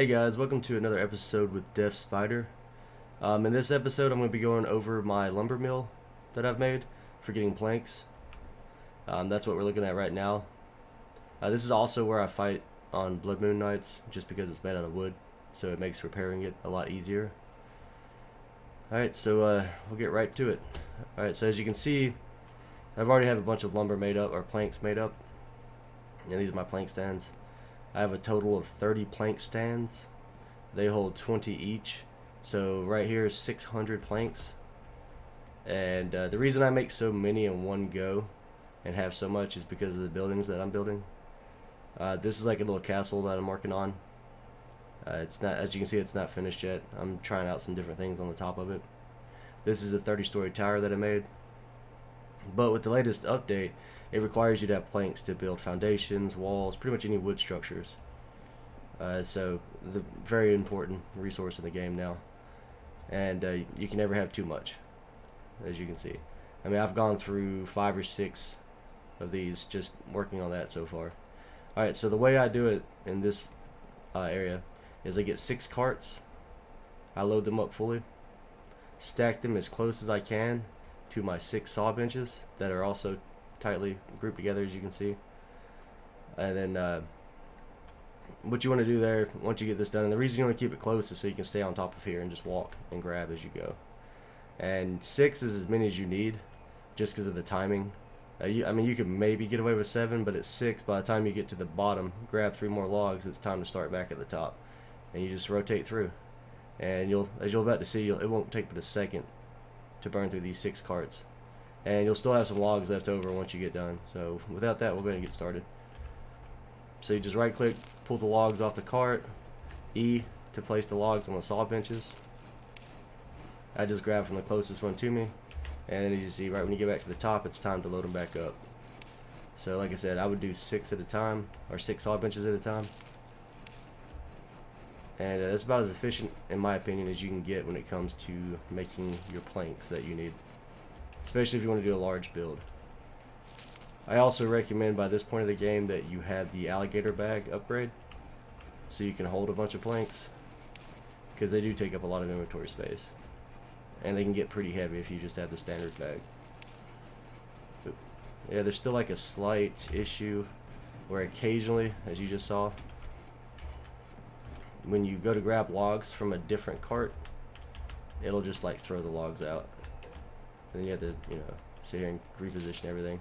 Hey guys, welcome to another episode with Deftspider. In this episode, I'm going to be going over my lumber mill that I've made for getting planks. That's what we're looking at right now. This is also where I fight on blood moon nights, just because it's made out of wood, so it makes repairing it a lot easier. Alright, so we'll get right to it. Alright, so as you can see, I've already have a bunch of lumber made up, or planks made up, and these are my plank stands. I have a total of 30 plank stands. They hold 20 each. So right here is 600 planks. And the reason I make so many in one go and have so much is because of the buildings that I'm building. This is like a little castle that I'm working on. It's not, as you can see, it's not finished yet. I'm trying out some different things on the top of it. This is a 30-story tower that I made. But with the latest update, it requires you to have planks to build foundations, walls, pretty much any wood structures. So the very important resource in the game now. And you can never have too much, as you can see. I mean, I've gone through 5 or 6 of these just working on that so far. Alright, so the way I do it in this area is I get 6 carts. I load them up fully, stack them as close as I can to my 6 saw benches that are also tightly grouped together, as you can see. And then what you want to do there, once you get this done, and the reason you want to keep it close is so you can stay on top of here and just walk and grab as you go. And 6 is as many as you need, just because of the timing. I mean, you could maybe get away with 7, but at 6, by the time you get to the bottom, grab 3 more logs, it's time to start back at the top. And you just rotate through. And as you're about to see, it won't take but a second to burn through these 6 carts. And you'll still have some logs left over once you get done. So without that, we're going to get started. So you just right click, pull the logs off the cart, E to place the logs on the saw benches. I just grab from the closest one to me, and then you see right when you get back to the top, it's time to load them back up. So like I said, I would do 6 at a time, or 6 saw benches at a time. And that's about as efficient, in my opinion, as you can get when it comes to making your planks that you need, especially if you want to do a large build. I also recommend by this point of the game that you have the alligator bag upgrade, so you can hold a bunch of planks, because they do take up a lot of inventory space, and they can get pretty heavy if you just have the standard bag. But yeah, there's still like a slight issue where occasionally, as you just saw, when you go to grab logs from a different cart, it'll just like throw the logs out. And then you have to, sit here and reposition everything.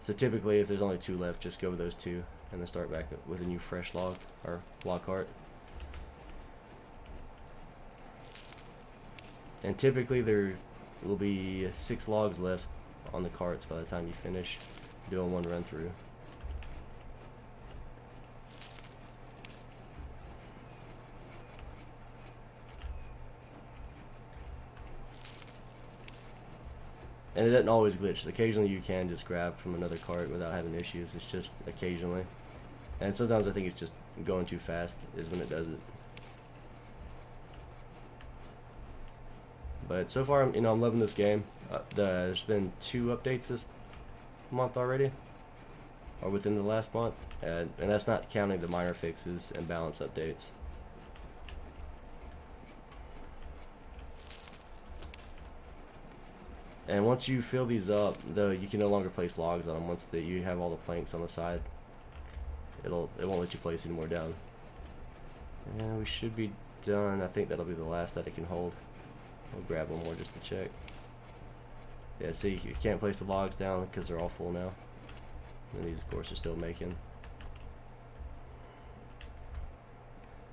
So typically, if there's only 2 left, just go with those 2 and then start back with a new fresh log or log cart. And typically there will be 6 logs left on the carts by the time you finish doing one run through. And it doesn't always glitch. Occasionally you can just grab from another cart without having issues. It's just occasionally. And sometimes I think it's just going too fast is when it does it. But so far, I'm loving this game. There's been 2 updates this month already, or within the last month, and that's not counting the minor fixes and balance updates. And once you fill these up, though, you can no longer place logs on them. Once you have all the planks on the side, it won't let you place any more down. And we should be done. I think that'll be the last that it can hold. I'll grab one more just to check. Yeah, see, you can't place the logs down because they're all full now. And these, of course, are still making.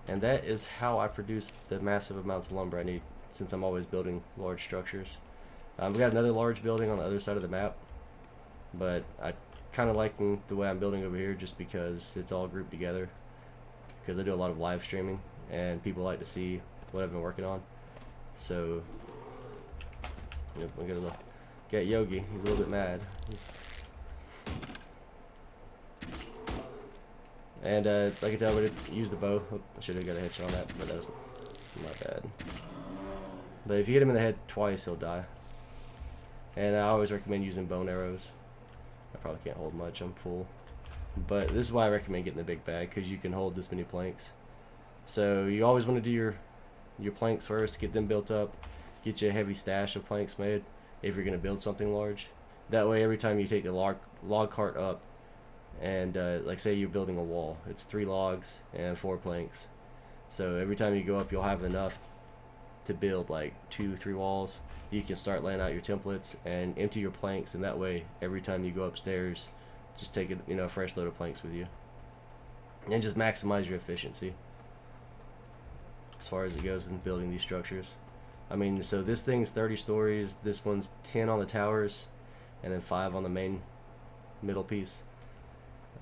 And that is how I produce the massive amounts of lumber I need, since I'm always building large structures. We got another large building on the other side of the map, but I kind of liking the way I'm building over here just because it's all grouped together, because I do a lot of live streaming and people like to see what I've been working on. So yep, we're gonna get Yogi. He's a little bit mad. And like I tell, we use the bow. Oh, I should have got a headshot on that, but that was not bad. But if you hit him in the head twice, he'll die. And I always recommend using bone arrows. I probably can't hold much, I'm full. But this is why I recommend getting the big bag, because you can hold this many planks. So you always want to do your planks first, get them built up, get you a heavy stash of planks made if you're going to build something large. That way every time you take the log cart up, and like say you're building a wall, it's 3 logs and 4 planks. So every time you go up, you'll have enough to build like 2-3 walls. You can start laying out your templates and empty your planks, and that way every time you go upstairs, just take a fresh load of planks with you, and just maximize your efficiency as far as it goes when building these structures. I mean, so this thing's 30 stories, this one's 10 on the towers, and then 5 on the main middle piece.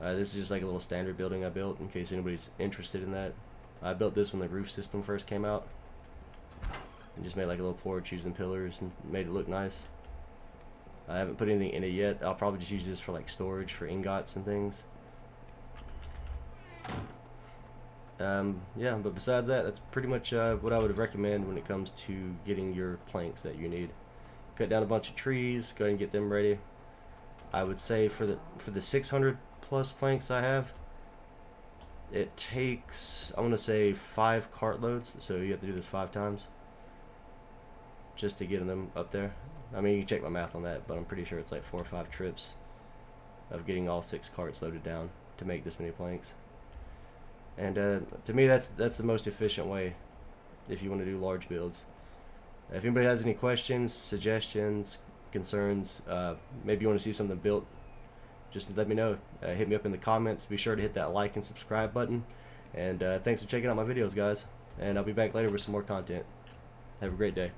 This is just like a little standard building I built in case anybody's interested in that. I built this when the roof system first came out, and just made like a little porch using pillars and made it look nice. I haven't put anything in it yet. I'll probably just use this for like storage for ingots and things. Yeah, but besides that, that's pretty much what I would recommend when it comes to getting your planks that you need. Cut down a bunch of trees, go ahead and get them ready. I would say for the 600 plus planks I have, it takes, I want to say 5 cart loads, so you have to do this 5 times just to get them up there. I mean, you can check my math on that, but I'm pretty sure it's like 4 or 5 trips of getting all 6 carts loaded down to make this many planks. And to me, that's the most efficient way if you want to do large builds. If anybody has any questions, suggestions, concerns, maybe you want to see something built, just let me know. Hit me up in the comments. Be sure to hit that like and subscribe button. And thanks for checking out my videos, guys. And I'll be back later with some more content. Have a great day.